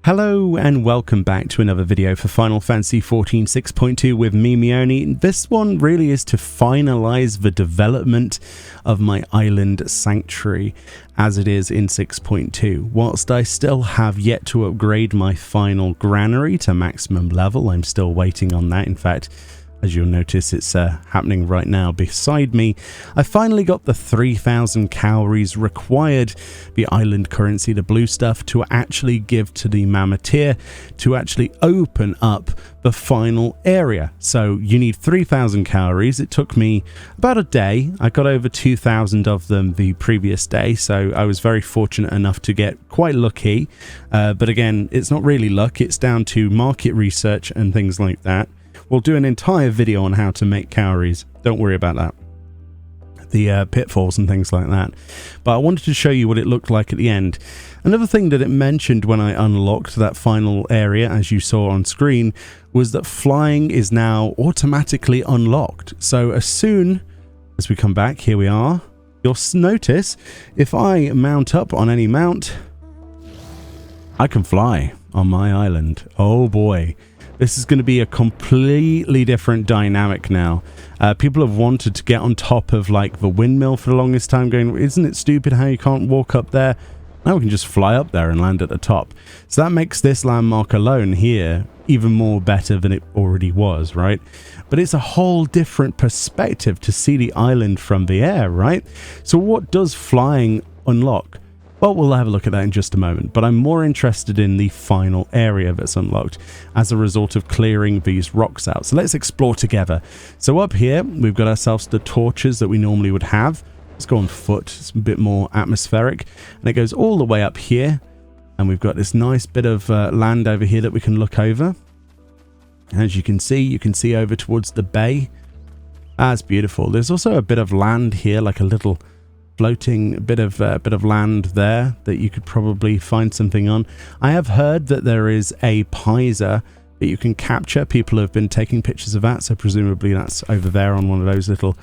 Hello and welcome back to another video for Final Fantasy XIV 6.2 with me, Meoni. This one really is to finalize the development of my island sanctuary as it is in 6.2. Whilst I still have yet to upgrade my final granary to maximum level, I'm still waiting on that. In fact, as you'll notice, it's happening right now beside me. I finally got the 3,000 calories required, the island currency, the blue stuff, to actually give to the Mammotheer to actually open up the final area. So you need 3,000 calories. It took me about a day. I got over 2,000 of them the previous day, so I was very fortunate enough to get quite lucky. But again, it's not really luck. It's down to market research and things like that. We'll do an entire video on how to make calories. Don't worry about that. The pitfalls and things like that. But I wanted to show you what it looked like at the end. Another thing that it mentioned when I unlocked that final area, as you saw on screen, was that flying is now automatically unlocked. So as soon as we come back, here we are, you'll notice if I mount up on any mount, I can fly on my island. Oh boy. This is going to be a completely different dynamic now. People have wanted to get on top of like the windmill for the longest time, going, isn't it stupid how you can't walk up there? Now we can just fly up there and land at the top. So that makes this landmark alone here even more better than it already was, right? But it's a whole different perspective to see the island from the air, right? So what does flying unlock? Well, we'll have a look at that in just a moment, but I'm more interested in the final area that's unlocked as a result of clearing these rocks out. So let's explore together. So up here, we've got ourselves the torches that we normally would have. Let's go on foot. It's a bit more atmospheric. And it goes all the way up here. And we've got this nice bit of land over here that we can look over. As you can see over towards the bay. That's beautiful. There's also a bit of land here, like a little floating bit of land there that you could probably find something on. I have heard that there is a Pizer that you can capture. People have been taking pictures of that, so presumably that's over there on one of those little,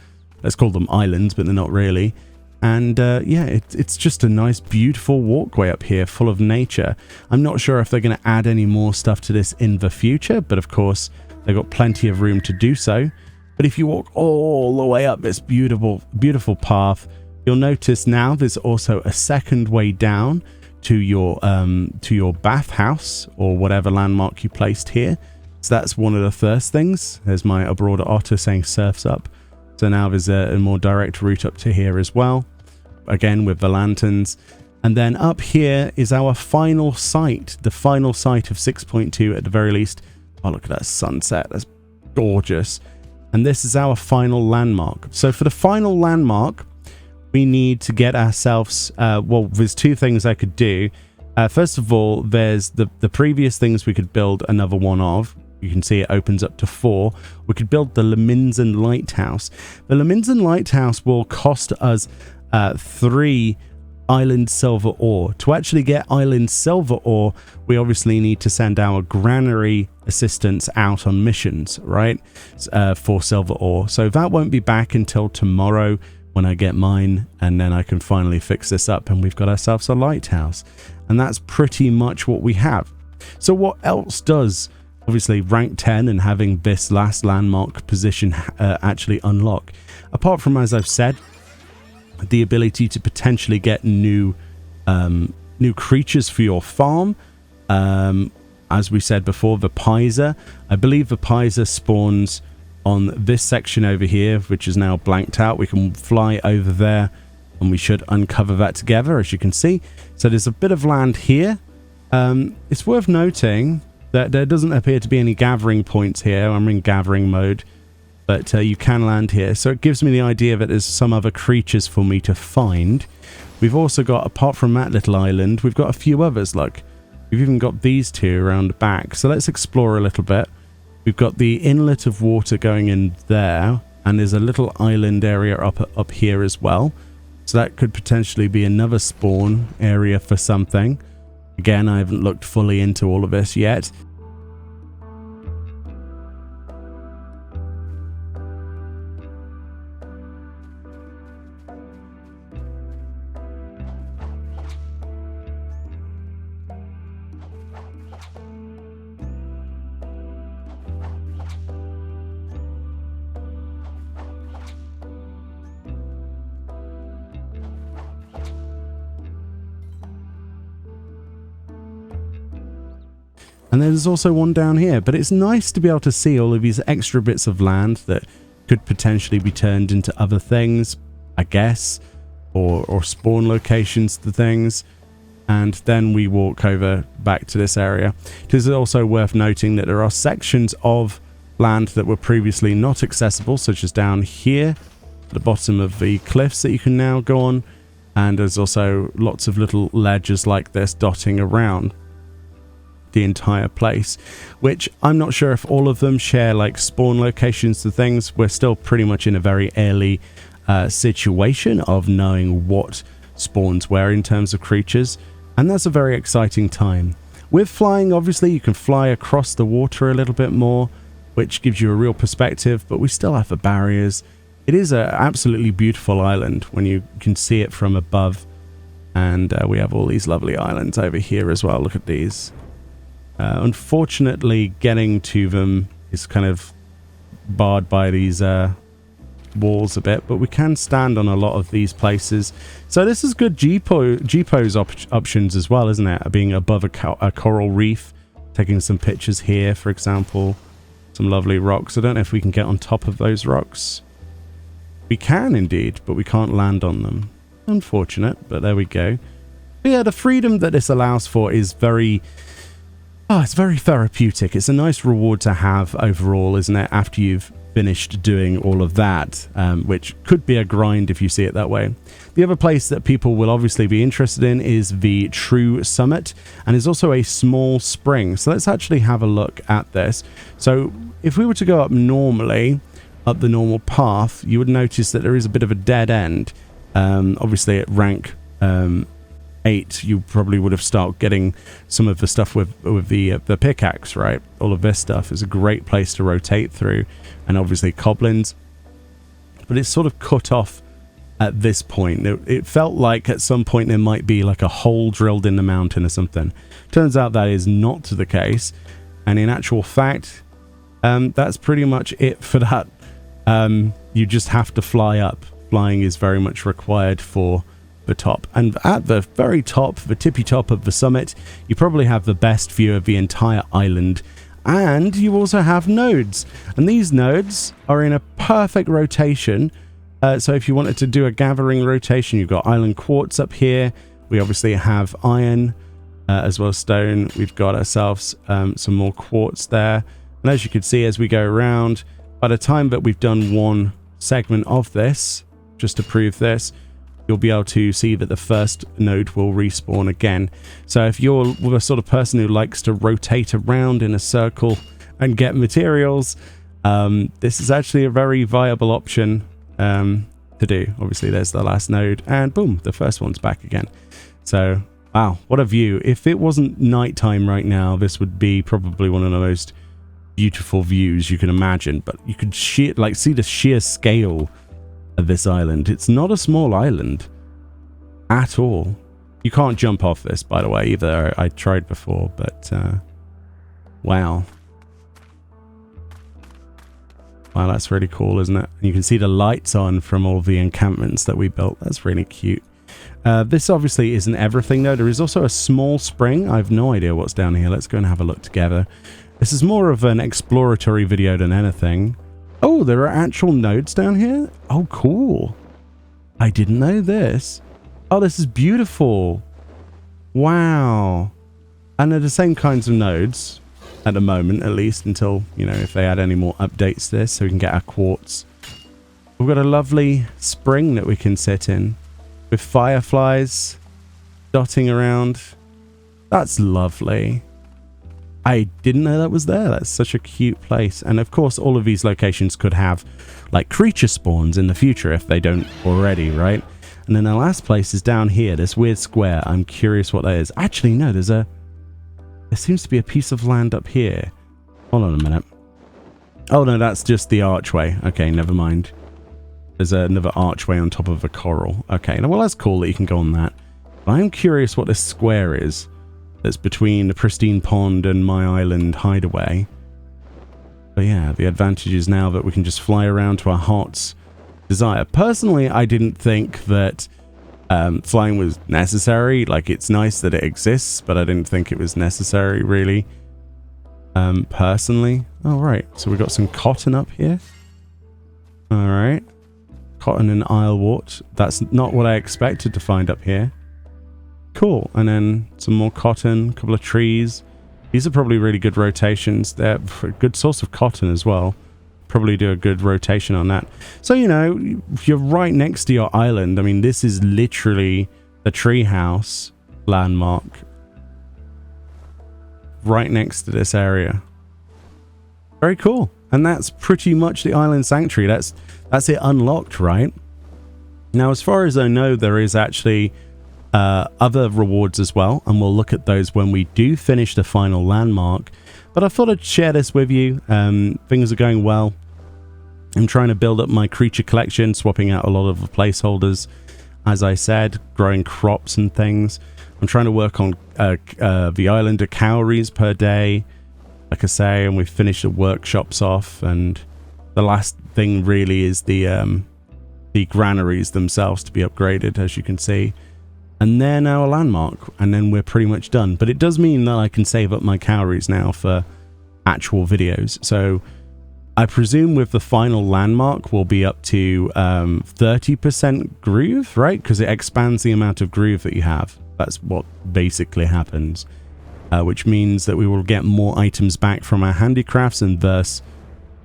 let's call them islands, but they're not really. And yeah, it's just a nice beautiful walkway up here full of nature. I'm not sure if they're going to add any more stuff to this in the future, but of course they've got plenty of room to do so. But if you walk all the way up this beautiful path, you'll notice now there's also a second way down to your bathhouse or whatever landmark you placed here. So that's one of the first things. There's my Abroader Otter saying surfs up. So now there's a more direct route up to here as well. Again with the lanterns. And then up here is our final site. The final site of 6.2 at the very least. Oh, look at that sunset. That's gorgeous. And this is our final landmark. So for the final landmark, we need to get ourselves, well, there's two things I could do. First of all, there's the previous things we could build another one of. You can see it opens up to 4. We could build the Leminzen Lighthouse. The Leminzen Lighthouse will cost us 3 island silver ore. To actually get island silver ore, we obviously need to send our granary assistants out on missions, right? For silver ore. So that won't be back until tomorrow, when I get mine, and then I can finally fix this up and we've got ourselves a lighthouse. And that's pretty much what we have. So what else does obviously rank 10 and having this last landmark position actually unlock? Apart from, as I've said, the ability to potentially get new creatures for your farm. As we said before, the Pizer. I believe the Pizer spawns on this section over here, which is now blanked out. We can fly over there and we should uncover that together, as you can see. So there's a bit of land here. It's worth noting that there doesn't appear to be any gathering points here. I'm in gathering mode, but you can land here. So it gives me the idea that there's some other creatures for me to find. We've also got, apart from that little island, we've got a few others. Look, we've even got these two around the back. So let's explore a little bit. We've got the inlet of water going in there, and there's a little island area up here as well. So that could potentially be another spawn area for something. Again, I haven't looked fully into all of this yet. And there's also one down here, but it's nice to be able to see all of these extra bits of land that could potentially be turned into other things, I guess, or spawn locations to things. And then we walk over back to this area. It is also worth noting that there are sections of land that were previously not accessible, such as down here at the bottom of the cliffs that you can now go on. And there's also lots of little ledges like this dotting around the entire place, which I'm not sure if all of them share like spawn locations to things. We're still pretty much in a very early situation of knowing what spawns where in terms of creatures, and that's a very exciting time. With flying, obviously you can fly across the water a little bit more, which gives you a real perspective, but we still have the barriers. It is an absolutely beautiful island when you can see it from above, and we have all these lovely islands over here as well. Look at these. Unfortunately, getting to them is kind of barred by these walls a bit, but we can stand on a lot of these places. So this is good G-pose options as well, isn't it? Being above a coral reef, taking some pictures here, for example. Some lovely rocks. I don't know if we can get on top of those rocks. We can indeed, but we can't land on them. Unfortunate, but there we go. But yeah, the freedom that this allows for is very... it's very therapeutic. It's a nice reward to have overall, isn't it, after you've finished doing all of that, which could be a grind if you see it that way. The other place that people will obviously be interested in is the True Summit, and is also a small spring. So let's actually have a look at this. So if we were to go up normally, up the normal path, you would notice that there is a bit of a dead end. Obviously at rank 8, you probably would have started getting some of the stuff with the pickaxe, right? All of this stuff is a great place to rotate through, and obviously goblins. But it's sort of cut off at this point. It felt like at some point there might be like a hole drilled in the mountain or something. Turns out that is not the case, and in actual fact, that's pretty much it for that. You just have to fly up. Flying is very much required for the top, and at the very top, the tippy top of the summit, you probably have the best view of the entire island, and you also have nodes, and these nodes are in a perfect rotation. So if you wanted to do a gathering rotation, you've got island quartz up here. We obviously have iron as well as stone. We've got ourselves some more quartz there, and as you can see as we go around, by the time that we've done one segment of this, just to prove this, you'll be able to see that the first node will respawn again. So if you're the sort of person who likes to rotate around in a circle and get materials, this is actually a very viable option to do. Obviously there's the last node, and boom, the first one's back again. So wow, what a view. If it wasn't nighttime right now, this would be probably one of the most beautiful views you can imagine. But you could see the sheer scale of this island. It's not a small island at all. You can't jump off this, by the way, either. I tried before, but wow, that's really cool, isn't it? You can see the lights on from all the encampments that we built. That's really cute. This obviously isn't everything though. There is also a small spring. I have no idea what's down here. Let's go and have a look together. This is more of an exploratory video than anything. Oh, there are actual nodes down here? Oh, cool. I didn't know this. Oh, this is beautiful. Wow. And they're the same kinds of nodes at the moment, at least until, you know, if they add any more updates to this so we can get our quartz. We've got a lovely spring that we can sit in with fireflies dotting around. That's lovely. I didn't know that was there. That's such a cute place. And of course, all of these locations could have like creature spawns in the future if they don't already, right? And then the last place is down here, this weird square. I'm curious what that is. Actually, no, there seems to be a piece of land up here. Hold on a minute. Oh no, that's just the archway. Okay, never mind. There's another archway on top of a coral. Okay, well that's cool that you can go on that. But I'm curious what this square is that's between the pristine pond and my island hideaway. But yeah, the advantage is now that we can just fly around to our heart's desire. Personally, I didn't think that flying was necessary. Like, it's nice that it exists, but I didn't think it was necessary, really. personally. All right, so we've got some cotton up here. All right, cotton and islewort. That's not what I expected to find up here. Cool. And then some more cotton, a couple of trees. These are probably really good rotations. They're a good source of cotton as well. Probably do a good rotation on that. So, you know, you're right next to your island. I mean, this is literally the treehouse landmark right next to this area. Very cool. And that's pretty much the island sanctuary. That's it unlocked, right? Now, as far as I know, there is actually other rewards as well, and we'll look at those when we do finish the final landmark. But I thought I'd share this with you. Things are going well. I'm trying to build up my creature collection, swapping out a lot of the placeholders, as I said, growing crops and things. I'm trying to work on the island of cowries per day, like I say, and we've finished the workshops off, and the last thing really is the granaries themselves to be upgraded, as you can see. And then our landmark, and then we're pretty much done. But it does mean that I can save up my calories now for actual videos. So I presume with the final landmark, we'll be up to 30% groove, right? Because it expands the amount of groove that you have. That's what basically happens. Which means that we will get more items back from our handicrafts, and thus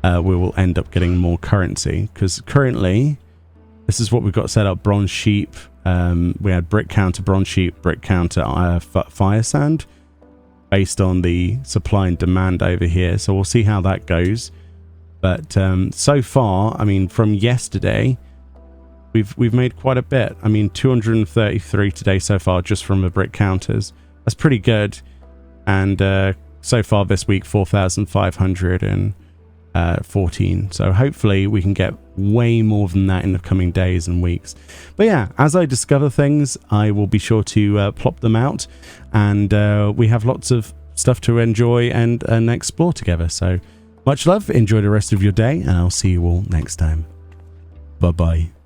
we will end up getting more currency. Because currently, this is what we've got set up: bronze sheep. We had brick counter bronze sheep, brick counter fire sand, based on the supply and demand over here. So we'll see how that goes. But so far, I mean, from yesterday, we've made quite a bit. I mean, 233 today so far, just from the brick counters. That's pretty good. And so far this week, 4,514. So hopefully we can get way more than that in the coming days and weeks. But yeah, as I discover things, I will be sure to plop them out, and we have lots of stuff to enjoy and explore together. So much love, enjoy the rest of your day, and I'll see you all next time. Bye bye.